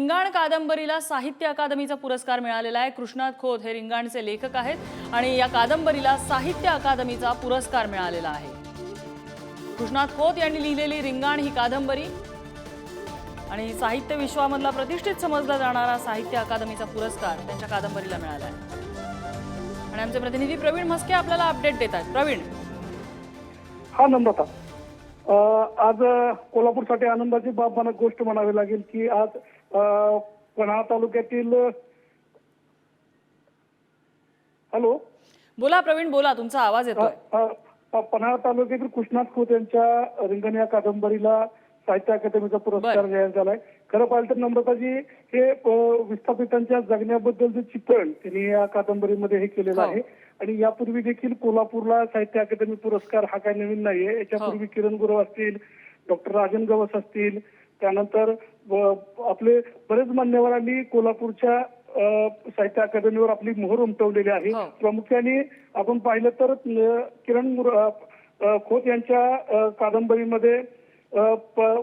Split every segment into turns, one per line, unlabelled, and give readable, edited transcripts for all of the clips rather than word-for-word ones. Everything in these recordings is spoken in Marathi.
रिंगाण कादंबरीला साहित्य अकादमीचा पुरस्कार मिळालेला आहे। कृष्णात खोत हे रिंगाणचे लेखक आहेत आणि या कादंबरीला साहित्य अकादमीचा पुरस्कार मिळालेला आहे। कृष्णात खोत यांनी लिहिलेली रिंगाण ही कादंबरी आणि साहित्य विश्वामधला प्रतिष्ठित समजला जाणारा साहित्य अकादमीचा पुरस्कार त्यांच्या कादंबरीला मिळाला आहे। आणि आमचे प्रतिनिधी प्रवीण म्हस्के आपल्याला अपडेट देतात। प्रवीण,
हा नम्रता, आज कोल्हापूरसाठी आनंदाची बाब मला गोष्ट म्हणावी लागेल की आज पन्हाळा तालुक्यातील हॅलो
बोला प्रवीण, बोला, तुमचा आवाज येतोय।
पन्हाळा तालुक्यातील कृष्णात खोत यांच्या रिंगण या कादंबरीला साहित्य अकादमीचा पुरस्कार जाहीर झालाय। खरं पाहिलं तर नम्रताजी, हे विस्थापितांच्या जगण्याबद्दल जे चित्रण त्यांनी या कादंबरीमध्ये हे केलेलं आहे आणि यापूर्वी देखील कोल्हापूरला साहित्य अकादमी पुरस्कार हा काही नवीन नाहीये। याच्यापूर्वी किरण गुरव असतील, डॉक्टर राजन गवस असतील, त्यानंतर आपले बरेच मान्यवरांनी कोल्हापूरच्या साहित्य अकादमीवर आपली मोहर उमटवलेली आहे। प्रामुख्याने आपण पाहिलं तर किरण खोत यांच्या कादंबरीमध्ये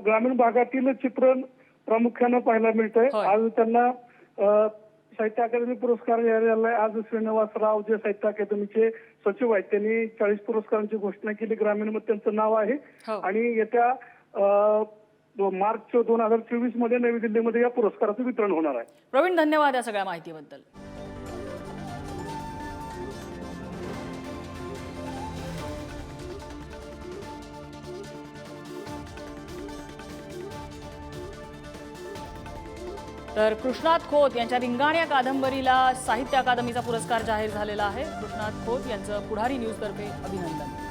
ग्रामीण भागातील चित्रण प्रामुख्याने पाहायला मिळतंय। आज त्यांना साहित्य अकादमी पुरस्कार जाहीर झालाय। आज श्रीनिवासराव जे साहित्य अकादमीचे सचिव आहेत त्यांनी 40 पुरस्कारांची घोषणा केली। ग्रामीणमध्ये त्यांचं नाव आहे आणि येत्या मार्च 2024 मध्ये नवी दिल्लीमध्ये या पुरस्काराचं वितरण होणार आहे।
प्रवीण, धन्यवाद या सगळ्या माहितीबद्दल। तर कृष्णात खोत यांच्या रिंगाण या कादंबरीला साहित्य अकादमीचा पुरस्कार जाहीर झालेला आहे। कृष्णात खोत यांचं पुढारी न्यूज तर्फे अभिनंदन।